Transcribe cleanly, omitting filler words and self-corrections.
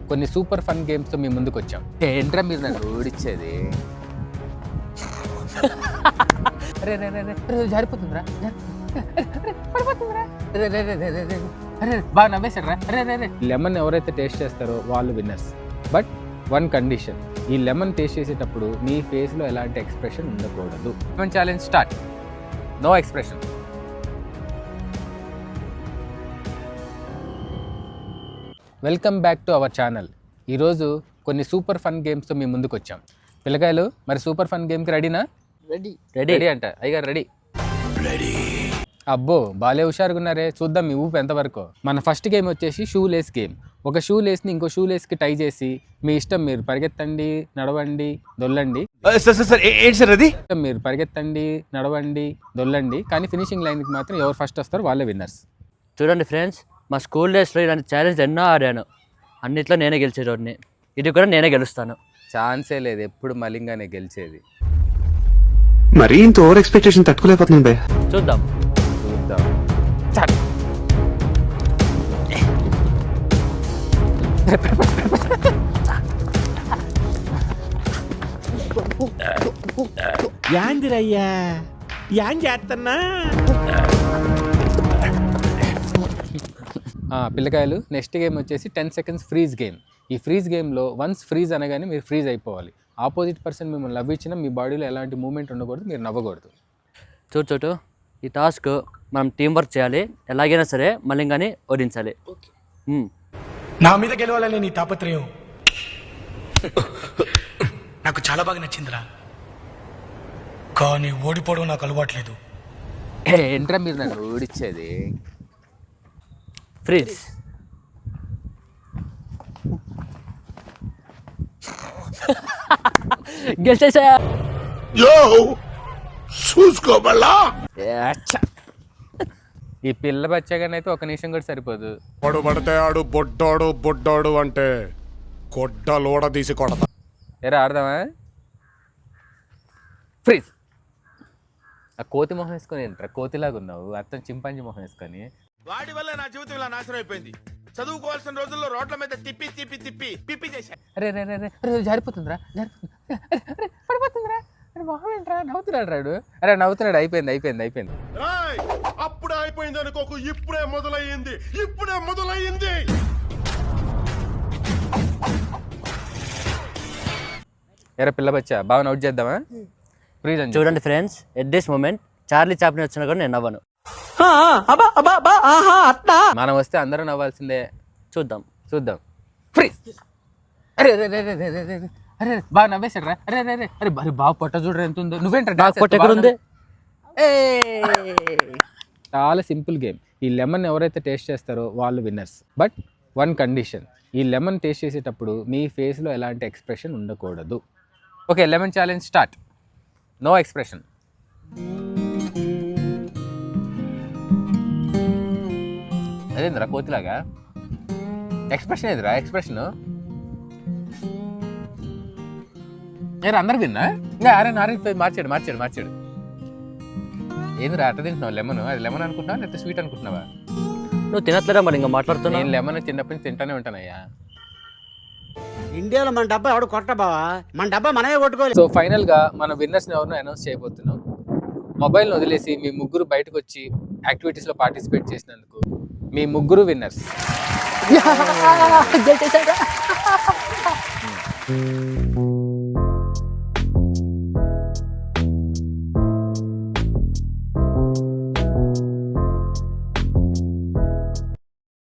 కొన్ని super fun గేమ్స్తో మీ ముందుకు వచ్చాం. ఏంట్రా మీరు నన్ను ఓడిచ్చేది? అరే రే రే రే జారిపోతుందిరా, పడిపోతుందిరా, అరే బాగా నవ్వేశాడు రా. అరే రే రే. లెమన్ ఎవరైతే టేస్ట్ చేస్తారో వాళ్ళు విన్నర్స్. బట్ వన్ కండిషన్, ఈ లెమన్ టేస్ట్ చేసేటప్పుడు మీ ఫేస్లో ఎలాంటి ఎక్స్ప్రెషన్ ఉండకూడదు. Lemon challenge start. No expression. Welcome back to our channel. ఈరోజు కొన్ని సూపర్ ఫన్ గేమ్స్తో మీ ముందుకు వచ్చాం. పిల్లకాయలు మరి సూపర్ ఫన్ గేమ్కి రెడీనా? రెడీ రెడీ రెడీ అంట. అయ్యారు రెడీ? రెడీ. అబ్బో బాలే హుషారుగా ఉన్నారే. చూద్దాం మీ ఊపు ఎంతవరకు. మన ఫస్ట్ గేమ్ వచ్చేసి షూ లేస్ గేమ్. ఒక షూ లేస్ని ఇంకో షూ లేస్కి టై చేసి మీ ఇష్టం మీరు పరిగెత్తండి, నడవండి, దొల్లండి. మీరు పరిగెత్తండి, నడవండి, దొల్లండి, కానీ ఫినిషింగ్ లైన్కి మాత్రం ఎవరు ఫస్ట్ వస్తారో వాళ్ళే విన్నర్స్. చూడండి ఫ్రెండ్స్, మా స్కూల్ డేస్లో ఇలాంటి ఛాలెంజ్ ఎన్నో ఆడాను. అన్నిట్లో నేనే గెలిచేటోడిని. ఇది కూడా నేనే గెలుస్తాను. ఛాన్సే లేదు, ఎప్పుడు మలింగానే గెలిచేది. మరీ ఇంత ఓవర్ ఎక్స్పెక్టేషన్ తట్టుకోలేకపోతున్నాను భయ్య. చూద్దాం చూద్దాం. యాందిరయ్యా యాం చేస్తున్నా. పిల్లకాయలు నెక్స్ట్ గేమ్ వచ్చేసి 10 seconds ఫ్రీజ్ గేమ్. ఈ ఫ్రీజ్ గేమ్లో వన్స్ ఫ్రీజ్ అనగానే మీరు ఫ్రీజ్ అయిపోవాలి. ఆపోజిట్ పర్సన్ మిమ్మల్ని లవ్ ఇచ్చినా మీ బాడీలో ఎలాంటి మూమెంట్ ఉండకూడదు, మీరు నవ్వకూడదు. చోటు ఈ టాస్క్ మనం టీం వర్క్ చేయాలి. ఎలాగైనా సరే మలింగాని ఓడించాలి. నా మీద గెలవాలని నీ తాపత్రయం నాకు చాలా బాగా నచ్చిందిరా, కానీ ఓడిపోవడం నాకు అలవాట్లేదు. ఏంట్రా మీరు నన్ను ఓడిచ్చేది? ఫ్రీజ్. గెలిచేసా. ఈ పిల్ల బచ్చాగానైతే ఒక నిమిషం కూడా సరిపోదు. వాడు పడితే ఆడు బొడ్డోడు అంటే కొడ్డలోడ తీసి కొడతా. ఎరా ఆడదామా? ఫ్రీజ్. ఆ కోతి మొహం వేసుకొని ఏంట్రా కోతిలాగా ఉన్నావు? అర్థం చింపాంజీ మొహం వేసుకొని. వాడి వల్ల నా జీవితం ఇలా నాశనం అయిపోయింది. చదువుకోవాల్సిన రోజుల్లో రోడ్ల మీద తిప్పి తిప్పి తిప్పి పిప్పి చేశా. అరే రే రే రే జారిపోతుందిరా, పడిపోతుందిరా. అరే మొహం ఏంట్రా నవ్వుతున్నాడు రాడు. అరే నవ్వుతున్నాడు. అయిపోయింది అయిపోయింది అయిపోయింది. అప్పుడే అయిపోయింది అనుకోకు, ఇప్పుడే మొదలయ్యింది, ఇప్పుడే మొదలయ్యింది. ఎరా పిల్ల బచ్చా బాగా అవుట్ చేద్దామా? ఫ్రీజ్ అని చూడండి friends, at this moment Charlie Chaplin వచ్చినా కూడా నేను నవ్వను. మనం వస్తే అందరూ నవ్వాల్సిందే. చూద్దాం చూద్దాం. ఫ్రీజ్. అరే రే రే రే రే రే అరే బాగా నవ్వేశాడు రా. అరే రే రే అరే మరి బాగా పొట్ట చూడరు ఎంత ఉందో. నువ్వేంట్రా పొట్ట ఎక్కడ ఉంది? చాలా సింపుల్ గేమ్. ఈ లెమన్ ఎవరైతే టేస్ట్ చేస్తారో వాళ్ళు విన్నర్స్. బట్ వన్ కండిషన్, ఈ లెమన్ టేస్ట్ చేసేటప్పుడు మీ ఫేస్లో ఎలాంటి ఎక్స్ప్రెషన్ ఉండకూడదు. Okay, lemon challenge start. No expression. అదేంద్రా కోతిలాగా ఎక్స్ప్రెషన్? ఏదిరా ఎక్స్ప్రెషన్? నేను అందరు విన్నా. ఇంకా ఆరెంజ్ మార్చాడు. ఏందిరా అట్ట తింటున్నావు? లెమన్ అది లెమన్ అనుకుంటున్నావా లేకపోతే స్వీట్ అనుకుంటున్నావా? నువ్వు తినట్లేదా మరి ఇంకా మాట్లాడుతున్నా? నేను లెమన్ చిన్నప్పటి నుంచి తింటానే ఉంటానయ్యా. ఇండియాలో మన డబ్బా ఎవడు కొట్ట బావా, మన డబ్బా మనమే కొట్టుకోవాలి. సో ఫైనల్ గా మన విన్నర్స్ ఎవరినో అనౌన్స్ చేయబోతున్నాం. మొబైల్ వదిలేసి మీ ముగ్గురు బయటకు వచ్చి యాక్టివిటీస్ లో పార్టిసిపేట్ చేసినందుకు మీ ముగ్గురు విన్నర్స్. గెలిచేసారా?